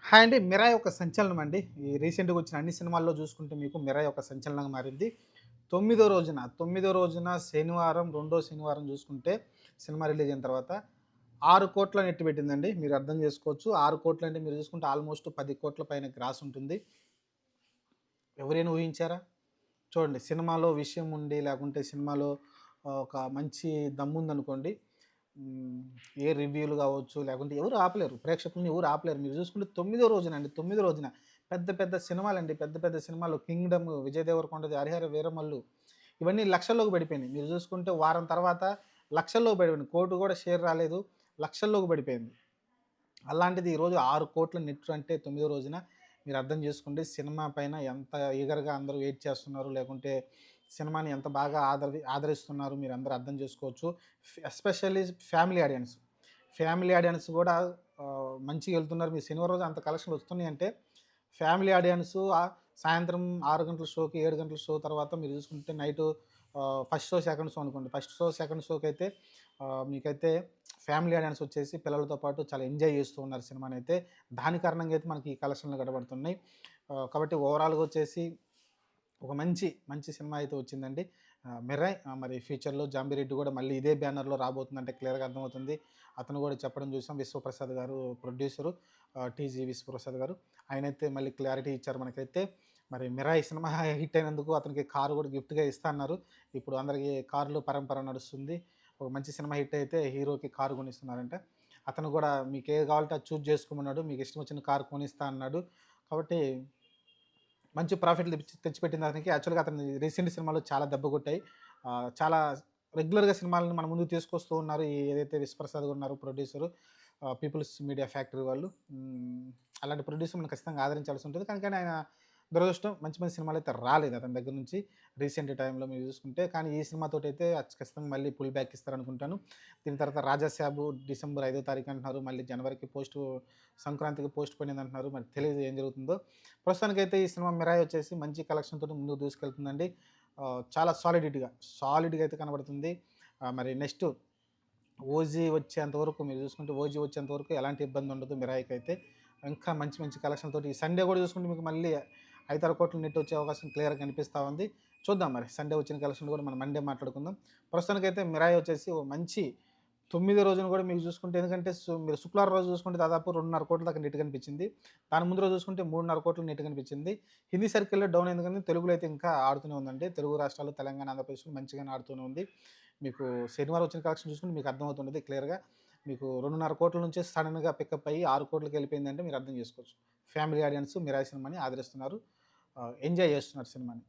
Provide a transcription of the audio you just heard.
Hi అండి. 'Mirai' ఒక సంచలనం అండి. ఈ రీసెంట్‌గా వచ్చిన అన్ని సినిమాల్లో చూసుకుంటే మీకు 'మిరాయ్' ఒక సంచలనంగా మారింది. తొమ్మిదో రోజున శనివారం, రెండో శనివారం చూసుకుంటే సినిమా రిలీజ్ అయిన తర్వాత 6,00,00,000 నెట్ పెట్టిందండి. మీరు అర్థం చేసుకోవచ్చు. 6,00,00,000 అంటే మీరు చూసుకుంటే ఆల్మోస్ట్ 10,00,00,000 పైన గ్రాస్ ఉంటుంది. ఎవరైనా ఊహించారా? చూడండి, సినిమాలో విషయం ఉండి లేకుంటే సినిమాలో ఒక మంచి దమ్ముందనుకోండి. హ్మ్. ఏ రివ్యూలు గావచ్చు, లేకుంటే ఎవరు ఆపలేరు. ప్రేక్షకుల్ని ఎవరు ఆపలేరు. మీరు చూసుకుంటే తొమ్మిదో రోజున పెద్ద పెద్ద సినిమాలండి. పెద్ద పెద్ద సినిమాలు 'కింగ్డమ్', 'విజయ్ దేవరకొండది', 'హరిహర వీరమల్లు' ఇవన్నీ లక్షల్లోకి పడిపోయినాయి. మీరు చూసుకుంటే వారం తర్వాత లక్షల్లోకి పడిపోయింది. కోటి కూడా షేర్ రాలేదు. లక్షల్లోకి పడిపోయింది. అలాంటిది ఈరోజు 6,00,00,000 నెట్ అంటే తొమ్మిదో రోజున మీరు అర్థం చేసుకోండి. సినిమా పైన ఎంత ఈగర్‌గా అందరూ వెయిట్ చేస్తున్నారు. లేకుంటే సినిమాని ఎంత బాగా ఆదరిస్తున్నారు మీరందరూ అర్థం చేసుకోవచ్చు. Especially family audience. Family audience గూడా మంచిగా ఎళ్తున్నారు. మీరు శనివారం రోజు అంత కలెక్షన్‌లు వస్తున్నాయంటే ఫ్యామిలీ ఆడియన్స్ సాయంత్రం 6 గంటల షోకి, 7 గంటల షో తర్వాత మీరు చూసుకుంటే night first show, second show అనుకోండి. ఫస్ట్ షో, సెకండ్ షోకైతే మీకైతే ఫ్యామిలీ ఆడియన్స్ వచ్చేసి పిల్లలతో పాటు చాలా ఎంజాయ్ చేస్తూ ఉన్నారు సినిమానైతే. దాని కారణంగా అయితే మనకి ఈ కలెక్షన్‌లు కనబడుతున్నాయి. కాబట్టి ఓవరాల్‌గా వచ్చేసి ఒక మంచి సినిమా అయితే వచ్చిందండి. 'మిర్రర్' మరి ఫ్యూచర్‌లో 'జాంబిరెడ్డి' కూడా మళ్ళీ ఇదే బ్యానర్‌లో రాబోతుందంటే క్లియర్‌గా అర్థమవుతుంది. అతను కూడా చెప్పడం చూసాం. విశ్వప్రసాద్ గారు ప్రొడ్యూసరు, టీజీ విశ్వప్రసాద్ గారు. ఆయనైతే మళ్ళీ క్లారిటీ ఇచ్చారు మనకైతే. మరి 'మిరాయ్' సినిమా హిట్ అయినందుకు అతనికి కారు కూడా గిఫ్ట్‌గా ఇస్తా అన్నారు. ఇప్పుడు అందరికి కార్‌ల పరంపర నడుస్తుంది. ఒక మంచి సినిమా హిట్ అయితే హీరోకి కారు కొనిస్తున్నారంట. అతను కూడా మీకేది కావాలంటే అది చూజ్ చేసుకోమన్నాడు. మీకు ఇష్టం వచ్చిన కారు కొనిస్తా అన్నాడు. కాబట్టి మంచి ప్రాఫిట్లు తెచ్చిపెట్టింది అతనికి. యాక్చువల్‌గా అతని రీసెంట్ సినిమాలు చాలా దెబ్బ కొట్టాయి. చాలా రెగ్యులర్‌గా సినిమాలను మన ముందుకు తీసుకొస్తూ ఉన్నారు. ఏదైతే విశ్వప్రసాద్ ఉన్నారో ప్రొడ్యూసరు, పీపుల్స్ మీడియా ఫ్యాక్టరీ వాళ్ళు. అలాంటి ప్రొడ్యూసర్‌ని ఖచ్చితంగా ఆదరించాల్సి ఉంటుంది. కానీ ఆయన దురదృష్టం మంచి సినిమాలైతే రాలేదు అతని దగ్గర నుంచి రీసెంట్ టైమ్‌లో మీరు చూసుకుంటే. కానీ ఈ సినిమాతోటైతే ఖచ్చితంగా మళ్ళీ పుల్ బ్యాక్ ఇస్తారనుకుంటాను. దీని తర్వాత 'రాజాసాబు' డిసెంబర్ 5వ తారీఖు అంటున్నారు. మళ్ళీ జనవరికి సంక్రాంతికి పోస్ట్‌పోన్ అయిందంటున్నారు. మరి తెలీదు ఏం జరుగుతుందో. ప్రస్తుతానికైతే ఈ సినిమా 'మిరాయ్' వచ్చేసి మంచి కలెక్షన్‌తోటి ముందుకు దూసుకెళ్తుందండి. చాలా సాలిడ్‌గా అయితే కనబడుతుంది. మరి నెక్స్ట్ 'ఓజీ' వచ్చేంత వరకు మీరు చూసుకుంటే 'ఓజీ' వచ్చేంత వరకు ఎలాంటి ఇబ్బంది ఉండదు 'మిరాయి'కైతే. ఇంకా మంచి కలెక్షన్‌తోటి ఈ సండే కూడా చూసుకుంటే మీకు మళ్ళీ 5,00,00,000 నెట్ వచ్చే అవకాశం క్లియర్‌గా కనిపిస్తా ఉంది. చూద్దాం మరి సండే వచ్చిన కలెక్షన్ కూడా మనం మండే మాట్లాడుకుందాం. ప్రస్తుతానికైతే 'మిరాయ్' వచ్చేసి ఓ మంచి తొమ్మిదో రోజున కూడా మీకు చూసుకుంటే, ఎందుకంటే మీరు శుక్రవారం రోజు చూసుకుంటే దాదాపు 2,5,00,00,000 దాకా నెట్ కనిపించింది. దాని ముందు రోజు చూసుకుంటే 3,500,00,000 నెట్ కనిపించింది. హిందీ సర్కిల్‌లో డౌన్ అయింది కానీ తెలుగులో అయితే ఇంకా ఆడుతూనే ఉందండి. తెలుగు రాష్ట్రాలు తెలంగాణ, ఆంధ్రప్రదేశ్‌లో మంచిగానే ఆడుతూనే ఉంది. మీకు శనివారం వచ్చిన కలెక్షన్ చూసుకుంటే మీకు అర్థమవుతున్నది క్లియర్‌గా. మీకు 2,500,00,000 నుంచే సడెన్‌గా పికప్ అయ్యి 6,00,00,000కి వెళ్ళిపోయిందంటే మీరు అర్థం చేసుకోవచ్చు. ఫ్యామిలీ ఆడియన్స్ 'మిరాయ్' సినిమాని ఆదరిస్తున్నారు. ఎంజాయ్ చేస్తున్నారు సినిమాని.